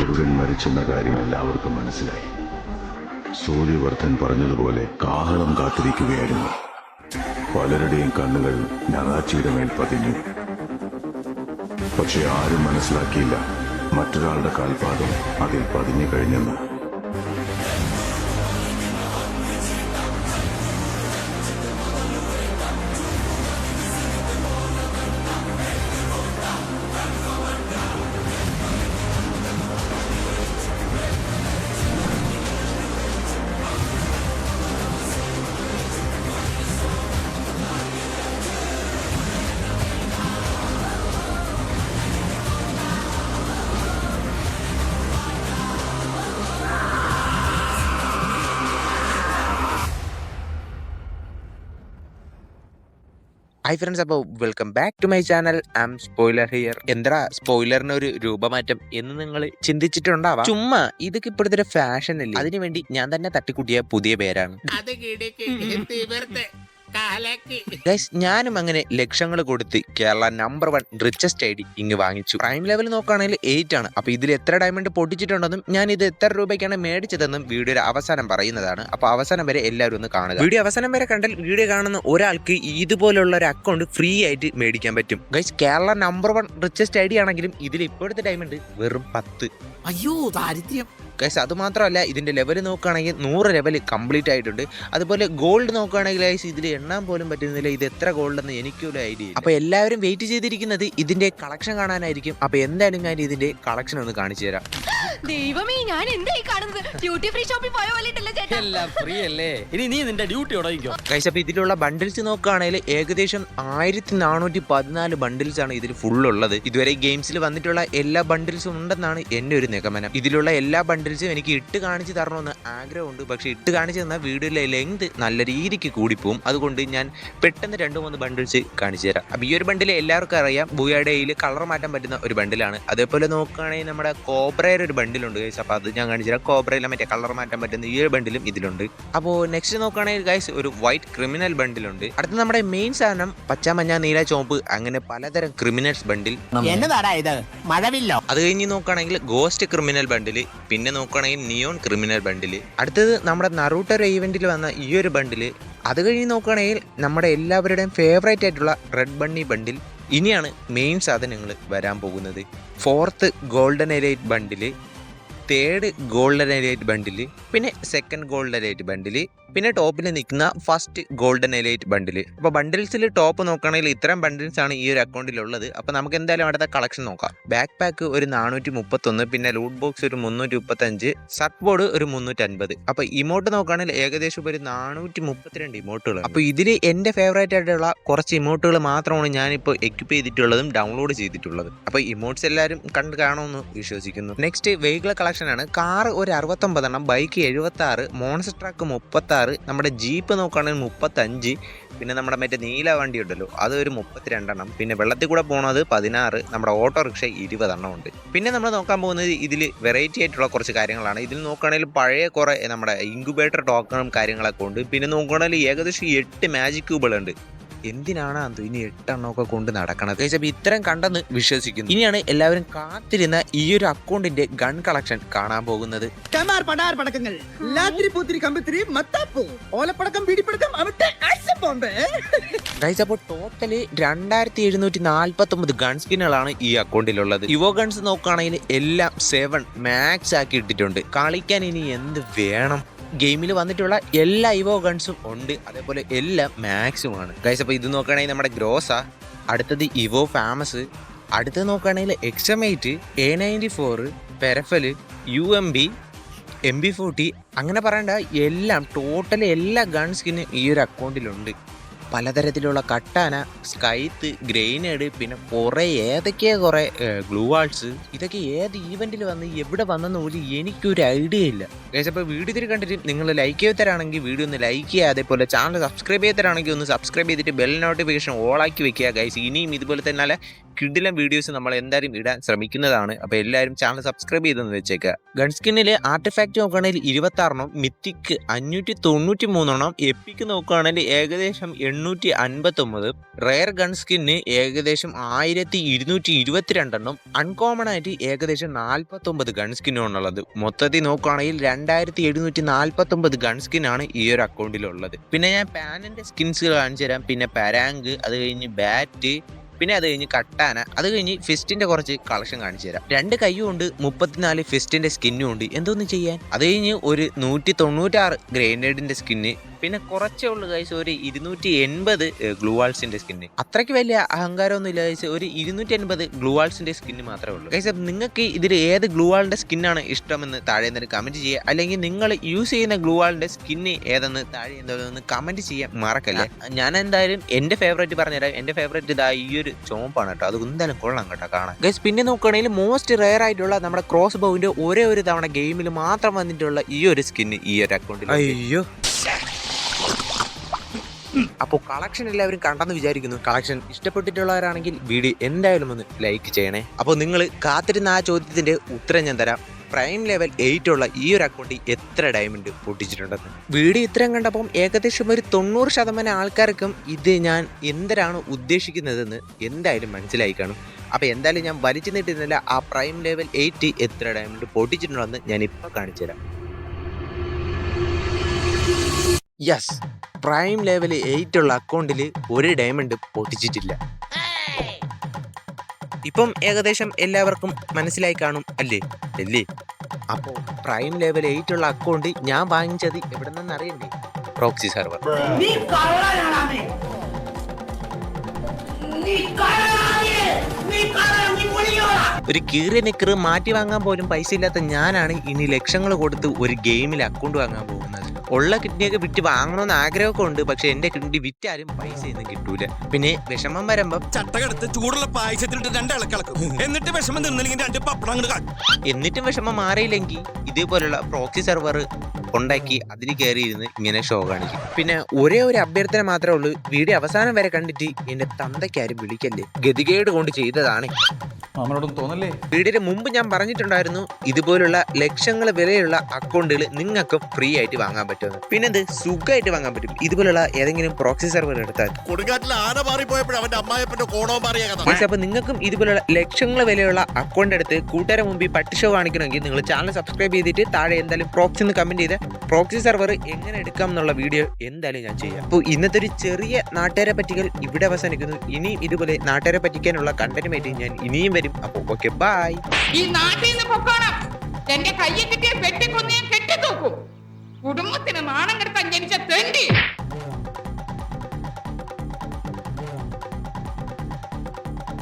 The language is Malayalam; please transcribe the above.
ധ്രുവൻ മരിച്ചെന്ന കാര്യം എല്ലാവർക്കും മനസ്സിലായി. സൂര്യവർദ്ധൻ പറഞ്ഞതുപോലെ കാഹളം കാത്തിരിക്കുകയായിരുന്നു. പലരുടെയും കണ്ണുകൾ നഗാച്ചിയുടെ മേൽ പതിഞ്ഞു. പക്ഷെ ആരും മനസ്സിലാക്കിയില്ല മറ്റൊരാളുടെ കാൽപാദം അതിൽ പതിഞ്ഞു കഴിഞ്ഞെന്ന്. ഹായ് ഫ്രണ്ട്സ്, അപ്പോൾ welcome back to my channel. I am spoiler here. എന്താ സ്പോയിലറിന് ഒരു രൂപമാറ്റം എന്ന് നിങ്ങൾ ചിന്തിച്ചിട്ടുണ്ടാവാം. ചുമ്മാ ഇതൊക്കെ ഇപ്പോഴത്തെ ഒരു ഫാഷൻ അല്ലേ, അതിനുവേണ്ടി ഞാൻ തന്നെ തട്ടിക്കൂട്ടിയ പുതിയ പേരാണ്. ഗൈസ്, ഞാനും അങ്ങനെ ലക്ഷങ്ങൾ കൊടുത്ത് കേരള നമ്പർ 1 റിച്ചസ്റ്റ് ഐഡി ഇങ്ങ് വാങ്ങിച്ചു. പ്രൈം ലെവൽ നോക്കുകയാണെങ്കിൽ 8 ആണ്. അപ്പൊ ഇതിൽ എത്ര ഡയമണ്ട് പൊട്ടിച്ചിട്ടുണ്ടെന്നും ഞാൻ ഇത് എത്ര രൂപയ്ക്കാണ് മേടിച്ചതെന്നും വീഡിയോയുടെ അവസാനം പറയുന്നതാണ്. അപ്പൊ അവസാനം വരെ എല്ലാവരും ഒന്ന് കാണുക. വീഡിയോ അവസാനം വരെ കണ്ടാൽ വീഡിയോ കാണുന്ന ഒരാൾക്ക് ഇതുപോലുള്ള ഒരു അക്കൗണ്ട് ഫ്രീ ആയിട്ട് മേടിക്കാൻ പറ്റും. Guys, Kerala number 1 richest ID ആണെങ്കിലും ഇതിൽ ഇപ്പോഴത്തെ ഡയമണ്ട് വെറും 10. അയ്യോ ദാരിദ്ര്യം. ഗൈസ്, അത് മാത്രമല്ല ഇതിന്റെ ലെവൽ നോക്കുകയാണെങ്കിൽ 100 ലെവൽ കംപ്ലീറ്റ് ആയിട്ടുണ്ട്. അതുപോലെ ഗോൾഡ് നോക്കുകയാണെങ്കിൽ ഗൈസ് ഇതിൽ എണ്ണാൻ പോലും പറ്റുന്നില്ല ഇത് എത്ര ഗോൾഡ് എന്ന് എനിക്കൊരു ഐഡിയ. അപ്പൊ എല്ലാവരും വെയിറ്റ് ചെയ്തിരിക്കുന്നത് ഇതിന്റെ കളക്ഷൻ കാണാനായിരിക്കും. അപ്പൊ എന്തായാലും ഞാൻ ഇതിന്റെ കളക്ഷൻ ഒന്ന് കാണിച്ചു തരാം. ദൈവമേ, ഞാൻ എന്തായി കാണുന്നത്? ഡ്യൂട്ടി ഫ്രീ ഷോപ്പിൽ പോയ പോലെയല്ല ചേട്ടാ. എല്ലാം ഫ്രീ അല്ലേ? ഇനി നീ നിന്റെ ഡ്യൂട്ടി ഉടയിക്കോ. ഗൈസ്, അപ്പൊ ഇതിലുള്ള ബണ്ടിൽസ് നോക്കുകയാണെങ്കിൽ ഏകദേശം 1414 ബണ്ടിൽസ് ആണ് ഇതിൽ ഫുൾ ഉള്ളത്. ഇതുവരെ ഗെയിംസിൽ വന്നിട്ടുള്ള എല്ലാ ബണ്ടിൽസും ഉണ്ടെന്നാണ് എന്റെ ഒരു നിഗമനം. ഇതിലുള്ള എല്ലാ ബണ്ടിൽസും എനിക്ക് ഇട്ട് കാണിച്ചു തരണമെന്ന് ആഗ്രഹമുണ്ട്. പക്ഷെ ഇട്ട് കാണിച്ചു തന്നാൽ വീഡിയോയിലെ ലെങ്ത് നല്ല രീതിക്ക് കൂടിപ്പോവും. അതുകൊണ്ട് ഞാൻ പെട്ടെന്ന് 2-3 ബണ്ടിൽസ് കാണിച്ചു തരാം. അപ്പൊ ഈ ഒരു ബണ്ടിൽ എല്ലാവർക്കും അറിയാം, ബൂയാഡയിൽ കളർ മാറ്റാൻ പറ്റുന്ന ഒരു ബണ്ടിലാണ്. അതേപോലെ നോക്കുകയാണെങ്കിൽ നമ്മുടെ കോബ്രയുടെ ഒരു ബണ്ടിലുണ്ട് ഗൈസ്. അപ്പൊ അത് ഞാൻ കാണിച്ചു തരാം. കോബ്രയിലെ മറ്റേ കളർ മാറ്റാൻ പറ്റുന്ന ഈ ഒരു ബണ്ടിലും ഇതിലുണ്ട്. അപ്പോൾ നെക്സ്റ്റ് നോക്കുകയാണെങ്കിൽ ഗൈസ് ഒരു വൈറ്റ് ക്രിമിനൽ ബണ്ടിലുണ്ട്. അടുത്ത നമ്മുടെ മെയിൻ സാധനം പച്ച, മഞ്ഞ, നീല, ചോപ്പ് അങ്ങനെ പലതരം ക്രിമിനൽസ് ബണ്ടിൽ. എന്നതാടാ ഇത്? മഴവില്ലോ? അത് കഴിഞ്ഞ് നോക്കുകയാണെങ്കിൽ ഗോസ്റ്റ് ക്രിമിനൽ ബണ്ടില്, പിന്നെ നോക്കുകയാണെങ്കിൽ നിയോൺ ക്രിമിനൽ ബണ്ടില്. അടുത്തത് നമ്മുടെ നറൂട്ടോ ഈവന്റിൽ വന്ന ഈ ഒരു ബണ്ടില്. അത് കഴിഞ്ഞ് നോക്കുകയാണെങ്കിൽ നമ്മുടെ എല്ലാവരുടെയും ഫേവറേറ്റ് ആയിട്ടുള്ള റെഡ് ബണ്ണി ബണ്ടിൽ. ഇനിയാണ് മെയിൻ സാധനങ്ങൾ വരാൻ പോകുന്നത്. 4th golden elite bundle, 3rd golden elite bundle, പിന്നെ 2nd ഗോൾഡൻ എലൈറ്റ് ബണ്ടില്, പിന്നെ ടോപ്പിൽ നിൽക്കുന്ന ഫസ്റ്റ് ഗോൾഡൻ എലൈറ്റ് ബണ്ടില്. അപ്പോൾ ബണ്ടിൽസിൽ ടോപ്പ് നോക്കുകയാണെങ്കിൽ ഇത്രയും ബണ്ടിൽസ് ആണ് ഈ ഒരു അക്കൗണ്ടിലുള്ളത്. അപ്പോൾ നമുക്ക് എന്തായാലും അടുത്ത കളക്ഷൻ നോക്കാം. ബാക്ക് പാക്ക് ഒരു 431, പിന്നെ ലൂട്ട് ബോക്സ് ഒരു 335, സർട്ട് ബോർഡ് ഒരു 350. അപ്പോൾ ഇമോട്ട് നോക്കുകയാണെങ്കിൽ ഏകദേശം ഒരു 432 ഇമോട്ടുകൾ. അപ്പോൾ ഇതിൽ എൻ്റെ ഫേവറേറ്റ് ആയിട്ടുള്ള കുറച്ച് ഇമോട്ടുകൾ മാത്രമാണ് ഞാനിപ്പോൾ എക്യുപ്പ് ചെയ്തിട്ടുള്ളതും ഡൗൺലോഡ് ചെയ്തിട്ടുള്ളതും. അപ്പോൾ ഇമോട്ട്സ് എല്ലാവരും കണ്ട് കാണുമെന്ന് വിശ്വസിക്കുന്നു. നെക്സ്റ്റ് വെഹിക്കിൾ കളക്ഷൻ ആണ്. കാർ ഒരു 69 എണ്ണം, ബൈക്ക് 76, മോൺസ്റ്റർ ട്രക്ക് 36, നമ്മുടെ ജീപ്പ് നോക്കുകയാണെങ്കിൽ 35, പിന്നെ നമ്മുടെ മറ്റേ നീല വണ്ടി ഉണ്ടല്ലോ അത് ഒരു 32 എണ്ണം, പിന്നെ വെള്ളത്തിൽ കൂടെ പോകുന്നത് 16, നമ്മുടെ ഓട്ടോറിക്ഷ 20 എണ്ണം ഉണ്ട്. പിന്നെ നമ്മൾ നോക്കാൻ പോകുന്നത് ഇതിൽ വെറൈറ്റി ആയിട്ടുള്ള കുറച്ച് കാര്യങ്ങളാണ്. ഇതിൽ നോക്കുകയാണെങ്കിൽ പഴയ കുറേ നമ്മുടെ ഇൻക്യുബേറ്റർ ടോക്കണും കാര്യങ്ങളൊക്കെ ഉണ്ട്. പിന്നെ നോക്കുകയാണെങ്കിൽ ഏകദേശം 8 മാജിക് ക്യൂബുകളുണ്ട്. എന്തിനാണ് അന്തോ ഇനി 8 എണ്ണമൊക്കെ കൊണ്ട് നടക്കണത്? ഇത്തരം കണ്ടെന്ന് വിശ്വസിക്കുന്നു. ഇനിയാണ് എല്ലാവരും കാത്തിരുന്ന ഈ ഒരു അക്കൗണ്ടിന്റെ ഗൺ കളക്ഷൻ കാണാൻ പോകുന്നത്. അപ്പോൾ ടോട്ടല് 2749 ഗൺ സ്കിന്നുകളാണ് ഈ അക്കൗണ്ടിലുള്ളത്. ഇവോ ഗൺസ് നോക്കുകയാണെങ്കിൽ എല്ലാം 7 മാക്സ് ആക്കി ഇട്ടിട്ടുണ്ട്. കളിക്കാൻ ഇനി എന്ത് വേണം? ഗെയിമിൽ വന്നിട്ടുള്ള എല്ലാ ഇവോ ഗൺസും ഉണ്ട്, അതേപോലെ എല്ലാം മാക്സുമാണ് ഗൈസ്. അപ്പോൾ ഇത് നോക്കുകയാണെങ്കിൽ നമ്മുടെ ഗ്രോസ, അടുത്തത് ഇവോ ഫാമസ്, അടുത്തത് നോക്കുകയാണെങ്കിൽ എക്സമേറ്റ്, A94, പെരഫല്, UMB, MB40 അങ്ങനെ പറയേണ്ട എല്ലാം ടോട്ടൽ എല്ലാ ഗൺ സ്കിന്നും ഈ ഒരു അക്കൗണ്ടിലുണ്ട്. പലതരത്തിലുള്ള കട്ടാന, സ്കൈത്ത്, ഗ്രൈനേഡ്, പിന്നെ കുറേ ഗ്ലൂ വാൾസ്. ഇതൊക്കെ ഏത് ഈവെന്റിൽ വന്ന് എവിടെ വന്നെന്ന് പോലും എനിക്കൊരു ഐഡിയ ഇല്ല ഗൈസ്. അപ്പോൾ വീഡിയോ ഇതിൽ കണ്ടിട്ട് നിങ്ങൾ ലൈക്ക് ചെയ്തരാണെങ്കിൽ വീഡിയോ ഒന്ന് ലൈക്ക് ചെയ്യുക, അതേപോലെ ചാനൽ സബ്സ്ക്രൈബ് ചെയ്തരാണെങ്കിൽ ഒന്ന് സബ്സ്ക്രൈബ് ചെയ്തിട്ട് ബെൽ നോട്ടിഫിക്കേഷൻ ഓളാക്കി വെക്കുക ഗൈസ്. ഇനിയും ഇതുപോലെ തന്നെ കിടിലം വീഡിയോസ് നമ്മൾ എന്തായാലും ഇടാൻ ശ്രമിക്കുന്നതാണ്. അപ്പോൾ എല്ലാവരും ചാനൽ സബ്സ്ക്രൈബ് ചെയ്തെന്ന് വെച്ചേക്കുക. ഗൺസ്കിന്നിൽ ആർട്ടിഫാക്റ്റ് നോക്കുകയാണെങ്കിൽ 26 മിത്തിക്ക് 593 എപ്പിക്ക് നോക്കുകയാണെങ്കിൽ ഏകദേശം 859, റെയർ ഗൺസ്കിന് ഏകദേശം 1222, അൺകോമൺ ആയിട്ട് ഏകദേശം 49 ഗൺസ്കിനാണുള്ളത്. മൊത്തത്തിൽ നോക്കുകയാണെങ്കിൽ 2749 ഗൺസ്കിനാണ് ഈ ഒരു അക്കൗണ്ടിലുള്ളത്. പിന്നെ ഞാൻ പാനിന്റെ സ്കിൻസ് കാണിച്ചു തരാം. പിന്നെ പരാങ്ക്, അത് കഴിഞ്ഞ് ബാറ്റ്, പിന്നെ അത് കഴിഞ്ഞ് കട്ടാന, അത് കഴിഞ്ഞ് ഫിസ്റ്റിന്റെ കുറച്ച് കളക്ഷൻ കാണിച്ചു തരാം. 2 കൈയും ഉണ്ട്, 34 ഫിസ്റ്റിന്റെ സ്കിന്നും ഉണ്ട്. എന്തോന്ന് ചെയ്യാൻ. അത് കഴിഞ്ഞ് ഒരു 196 ഗ്രേനേഡിന്റെ സ്കിന്ന്, പിന്നെ കുറച്ചേ ഉള്ളു ഗൈസ് ഒരു 280 ഗ്ലൂവാൾസിന്റെ സ്കിന്ന്. അത്രയ്ക്ക് വലിയ അഹങ്കാരമൊന്നും ഇല്ല ഗൈസ്, ഒരു 280 ഗ്ലൂവാൾസിന്റെ സ്കിന്ന് മാത്രമേ ഉള്ളൂ ഗൈസ്. നിങ്ങൾക്ക് ഇതിൽ ഏത് ഗ്ലൂവാളിന്റെ സ്കിന്നാണ് ഇഷ്ടമെന്ന് താഴെ നിന്ന് കമന്റ് ചെയ്യുക. അല്ലെങ്കിൽ നിങ്ങൾ യൂസ് ചെയ്യുന്ന ഗ്ലൂവാളിന്റെ സ്കിന്ന് ഏതെന്ന് താഴെ എന്താണെന്ന് കമന്റ് ചെയ്യാൻ മറക്കല്ല. ഞാൻ എന്തായാലും എന്റെ ഫേവറേറ്റ് പറഞ്ഞുതരാം. എന്റെ ഫേവറേറ്റ് ഇതാ ഈ ഒരു ചോമ്പാണ് കേട്ടോ. അത് എന്തായാലും കൊള്ളാം കേട്ടോ കാണാൻ ഗൈസ്. പിന്നെ നോക്കുകയാണെങ്കിൽ മോസ്റ്റ് റെയർ ആയിട്ടുള്ള നമ്മുടെ ക്രോസ് ബൗവിന്റെ ഒരേ ഒരു തവണ ഗെയിമിൽ മാത്രം വന്നിട്ടുള്ള ഈ ഒരു സ്കിന്ന് ഈ ഒരു അക്കൗണ്ടിൽ. അയ്യോ, അപ്പോൾ കളക്ഷൻ എല്ലാവരും കണ്ടെന്ന് വിചാരിക്കുന്നു. കളക്ഷൻ ഇഷ്ടപ്പെട്ടിട്ടുള്ളവരാണെങ്കിൽ വീഡിയോ എന്തായാലും ഒന്ന് ലൈക്ക് ചെയ്യണേ. അപ്പോൾ നിങ്ങൾ കാത്തിരുന്ന ആ ചോദ്യത്തിന്റെ ഉത്തരം ഞാൻ തരാം. പ്രൈം ലെവൽ 8 ഉള്ള ഈ ഒരു അക്കൗണ്ടിൽ എത്ര ഡയമണ്ട് പൊട്ടിച്ചിട്ടുണ്ടെന്ന്. വീഡിയോ ഇത്രയും കണ്ടപ്പം ഏകദേശം ഒരു 90% ആൾക്കാർക്കും ഇത് ഞാൻ എന്തിനാണ് ഉദ്ദേശിക്കുന്നതെന്ന് എന്തായാലും മനസ്സിലായി കാണും. അപ്പോൾ എന്തായാലും ഞാൻ വലിച്ചു നീട്ടുന്നില്ല. ആ പ്രൈം ലെവൽ 8 എത്ര ഡയമണ്ട് പൊട്ടിച്ചിട്ടുണ്ടെന്ന് ഞാൻ ഇപ്പോൾ കാണിച്ചു തരാം. യെസ്, പ്രൈം ലെവൽ 8 ഉള്ള അക്കൗണ്ടിൽ ഒരു ഡയമണ്ട് പൊട്ടിച്ചിട്ടില്ല. ഇപ്പം ഏകദേശം എല്ലാവർക്കും മനസ്സിലായി കാണും അല്ലേ? അപ്പോൾ പ്രൈം ലെവൽ 8 ഉള്ള അക്കൗണ്ട് ഞാൻ വാങ്ങിച്ചത് എവിടെ നിന്നെന്ന് അറിയണ്ടേ? Proxy server. ഒരു കീറിയ നിക്കറ് മാറ്റി വാങ്ങാൻ പോലും പൈസ ഇല്ലാത്ത ഞാനാണ് ഇനി ലക്ഷങ്ങൾ കൊടുത്ത് ഒരു ഗെയിമിൽ അക്കൗണ്ട് വാങ്ങാൻ പോകുന്നത്. ഉള്ള കിഡ്നിയൊക്കെ വിറ്റ് വാങ്ങണമെന്ന് ആഗ്രഹമൊക്കെ ഉണ്ട്. പക്ഷെ എന്റെ കിഡ്നി വിറ്റാലും പൈസ ഒന്നും കിട്ടൂല. പിന്നെ വിഷമം വരുമ്പം ചട്ടകടുത്ത് ചൂടുള്ള പായസത്തിലിട്ട് 2 ഇളക്കിളക്കും. എന്നിട്ട് വിഷമം നിന്നില്ലെങ്കിൽ 2 പപ്പടം അങ്ങോട്ട് കാട്ടും. എന്നിട്ടും വിഷമം മാറിയില്ലെങ്കിൽ ഇതേപോലുള്ള പ്രോക്സി സെർവർ ഉണ്ടാക്കി അതിൽ കയറിയിരുന്ന് ഇങ്ങനെ ഷോ കാണിക്കും. പിന്നെ ഒരേ ഒരു അഭ്യർത്ഥന മാത്രമേ ഉള്ളൂ. വീഡിയോ അവസാനം വരെ കണ്ടിട്ട് എന്റെ തന്തയ്ക്കാരും വിളിക്കല്ലേ. ഗതികേട് കൊണ്ട് ചെയ്തതാണ്. തോന്നല്ലേ? വീഡിയോയുടെ മുമ്പ് ഞാൻ പറഞ്ഞിട്ടുണ്ടായിരുന്നു ഇതുപോലുള്ള ലക്ഷങ്ങൾ വിലയുള്ള അക്കൗണ്ടുകൾ നിങ്ങൾക്ക് ഫ്രീ ആയിട്ട് വാങ്ങാൻ പറ്റുമെന്ന്. പിന്നെ ഇത് സുഖമായിട്ട് വാങ്ങാൻ പറ്റും. ഇതുപോലുള്ള ഏതെങ്കിലും പ്രോക്സി സെർവർ എടുത്താൽ. കൊടുങ്കാറ്റിൽ ആന മാറിപ്പോയപ്പോഴും അവന്റെ അമ്മായപ്പന്റെ കോണവും മാറിയ കഥ. അപ്പൊ നിങ്ങൾക്കും ഇതുപോലുള്ള ലക്ഷങ്ങൾ വിലയുള്ള അക്കൗണ്ട് എടുത്ത് കൂട്ടുകാരെ മുമ്പിൽ പട്ടി ഷോ കാണിക്കണമെങ്കിൽ നിങ്ങൾ ചാനൽ സബ്സ്ക്രൈബ് ചെയ്തിട്ട് താഴെ എന്തായാലും പ്രോക്സി എന്ന് കമന്റ് ചെയ്ത് പ്രോക്സി സെർവർ എങ്ങനെ എടുക്കാം എന്നുള്ള വീഡിയോ എന്തായാലും ഞാൻ ചെയ്യാം. അപ്പോൾ ഇന്നത്തെ ഒരു ചെറിയ നാട്ടുകാരെ പറ്റിക്കൽ ഇവിടെ അവസാനിക്കുന്നു. ഇനിയും ഇതുപോലെ നാട്ടുകാരെ പറ്റിക്കാനുള്ള കണ്ടന്റുമായിട്ട് ഞാൻ ഇനിയും വരും. അപ്പോൾ ഓക്കെ, ബൈ. ഈ നാട്ടിൽ നിന്ന് പൊക്കോണം. എന്റെ കയ്യിൽ കിട്ടിയ പെട്ടിക്കൊന്ന് ഞാൻ കെട്ടിത്തൂക്കും. കുടുംബത്തിന് നാണം കെടുത്താൻ ജനിച്ച തെണ്ടി.